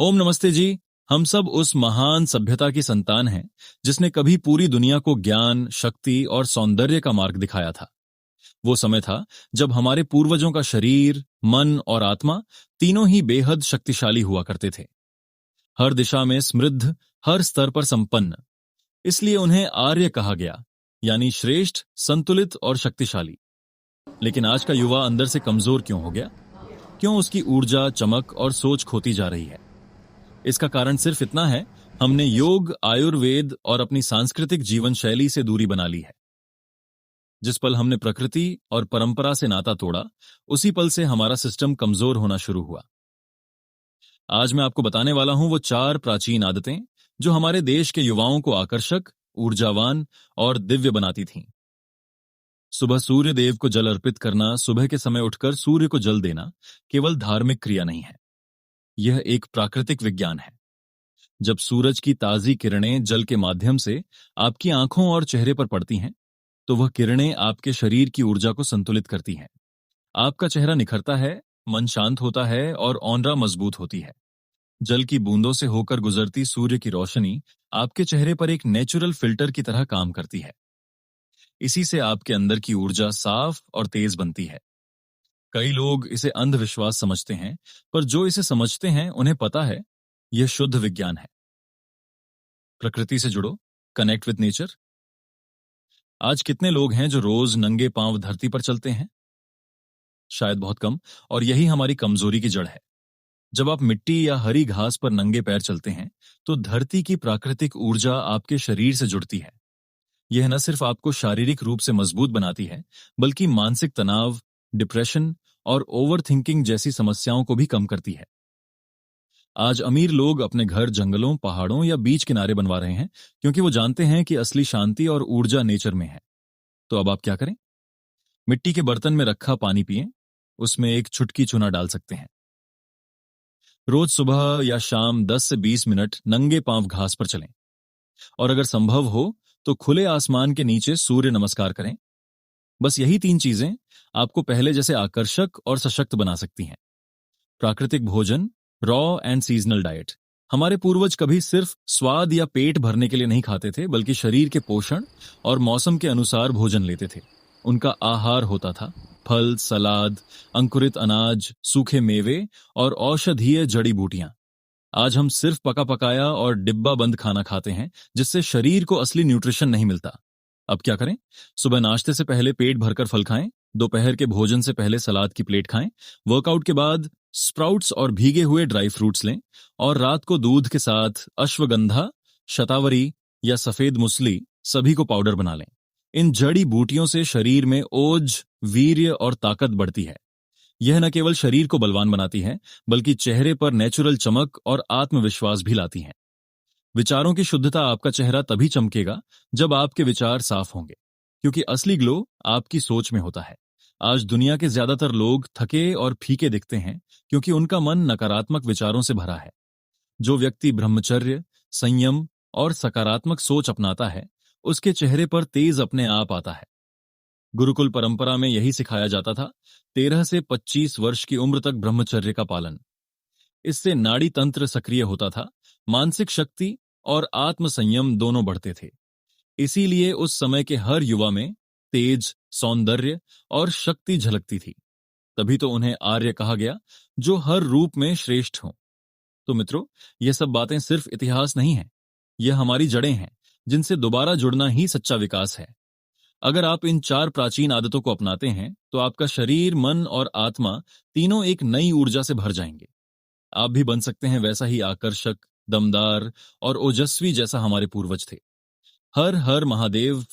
ओम नमस्ते जी। हम सब उस महान सभ्यता की संतान हैं जिसने कभी पूरी दुनिया को ज्ञान, शक्ति और सौंदर्य का मार्ग दिखाया था। वो समय था जब हमारे पूर्वजों का शरीर, मन और आत्मा तीनों ही बेहद शक्तिशाली हुआ करते थे। हर दिशा में समृद्ध, हर स्तर पर संपन्न। इसलिए उन्हें आर्य कहा गया, यानी श्रेष्ठ, संतुलित और शक्तिशाली। लेकिन आज का युवा अंदर से कमजोर क्यों हो गया? क्यों उसकी ऊर्जा, चमक और सोच खोती जा रही है? इसका कारण सिर्फ इतना है, हमने योग, आयुर्वेद और अपनी सांस्कृतिक जीवन शैली से दूरी बना ली है। जिस पल हमने प्रकृति और परंपरा से नाता तोड़ा, उसी पल से हमारा सिस्टम कमजोर होना शुरू हुआ। आज मैं आपको बताने वाला हूं वो 4 प्राचीन आदतें जो हमारे देश के युवाओं को आकर्षक, ऊर्जावान और दिव्य बनाती थीं। सुबह सूर्य देव को जल अर्पित करना, सुबह के समय उठकर सूर्य को जल देना केवल धार्मिक क्रिया नहीं है, यह एक प्राकृतिक विज्ञान है। जब सूरज की ताजी किरणें जल के माध्यम से आपकी आंखों और चेहरे पर पड़ती हैं, तो वह किरणें आपके शरीर की ऊर्जा को संतुलित करती हैं। आपका चेहरा निखरता है, मन शांत होता है और औंधा मजबूत होती है। जल की बूंदों से होकर गुजरती सूर्य की रोशनी आपके चेहरे पर एक नेचुरल फिल्टर की तरह काम करती है। इसी से आपके अंदर की ऊर्जा साफ और तेज बनती है। कई लोग इसे अंधविश्वास समझते हैं, पर जो इसे समझते हैं उन्हें पता है यह शुद्ध विज्ञान है। प्रकृति से जुड़ो, कनेक्ट विद नेचर। आज कितने लोग हैं जो रोज नंगे पांव धरती पर चलते हैं? शायद बहुत कम, और यही हमारी कमजोरी की जड़ है। जब आप मिट्टी या हरी घास पर नंगे पैर चलते हैं, तो धरती की प्राकृतिक ऊर्जा आपके शरीर से जुड़ती है। यह न सिर्फ आपको शारीरिक रूप से मजबूत बनाती है, बल्कि मानसिक तनाव, डिप्रेशन और ओवरथिंकिंग जैसी समस्याओं को भी कम करती है। आज अमीर लोग अपने घर जंगलों, पहाड़ों या बीच किनारे बनवा रहे हैं, क्योंकि वो जानते हैं कि असली शांति और ऊर्जा नेचर में है। तो अब आप क्या करें? मिट्टी के बर्तन में रखा पानी पिएं, उसमें एक चुटकी चूना डाल सकते हैं। रोज सुबह या शाम 10 से 20 मिनट नंगे पांव घास पर चलें, और अगर संभव हो तो खुले आसमान के नीचे सूर्य नमस्कार करें। बस यही 3 चीजें आपको पहले जैसे आकर्षक और सशक्त बना सकती हैं। प्राकृतिक भोजन, रॉ एंड सीजनल डाइट। हमारे पूर्वज कभी सिर्फ स्वाद या पेट भरने के लिए नहीं खाते थे, बल्कि शरीर के पोषण और मौसम के अनुसार भोजन लेते थे। उनका आहार होता था फल, सलाद, अंकुरित अनाज, सूखे मेवे और औषधीय जड़ी बूटियां। आज हम सिर्फ पका पकाया और डिब्बा बंद खाना खाते हैं, जिससे शरीर को असली न्यूट्रिशन नहीं मिलता। अब क्या करें? सुबह नाश्ते से पहले पेट भरकर फल खाएं, दोपहर के भोजन से पहले सलाद की प्लेट खाएं, वर्कआउट के बाद स्प्राउट्स और भीगे हुए ड्राई फ्रूट्स लें, और रात को दूध के साथ अश्वगंधा, शतावरी या सफेद मुसली सभी को पाउडर बना लें। इन जड़ी बूटियों से शरीर में ओज, वीर्य और ताकत बढ़ती है। यह न केवल शरीर को बलवान बनाती है, बल्कि चेहरे पर नेचुरल चमक और आत्मविश्वास भी लाती है। विचारों की शुद्धता। आपका चेहरा तभी चमकेगा जब आपके विचार साफ होंगे, क्योंकि असली ग्लो आपकी सोच में होता है। आज दुनिया के ज्यादातर लोग थके और फीके दिखते हैं, क्योंकि उनका मन नकारात्मक विचारों से भरा है। जो व्यक्ति ब्रह्मचर्य, संयम और सकारात्मक सोच अपनाता है, उसके चेहरे पर तेज अपने आप आता है। गुरुकुल परंपरा में यही सिखाया जाता था, 13 से 25 वर्ष की उम्र तक ब्रह्मचर्य का पालन। इससे नाड़ी तंत्र सक्रिय होता था, मानसिक शक्ति और आत्म संयम दोनों बढ़ते थे। इसीलिए उस समय के हर युवा में तेज, सौंदर्य और शक्ति झलकती थी। तभी तो उन्हें आर्य कहा गया, जो हर रूप में श्रेष्ठ हों। तो मित्रों, ये सब बातें सिर्फ इतिहास नहीं है, यह हमारी जड़ें हैं, जिनसे दोबारा जुड़ना ही सच्चा विकास है। अगर आप इन 4 प्राचीन आदतों को अपनाते हैं, तो आपका शरीर, मन और आत्मा तीनों एक नई ऊर्जा से भर जाएंगे। आप भी बन सकते हैं वैसा ही आकर्षक, दमदार और ओजस्वी जैसा हमारे पूर्वज थे। हर हर महादेव।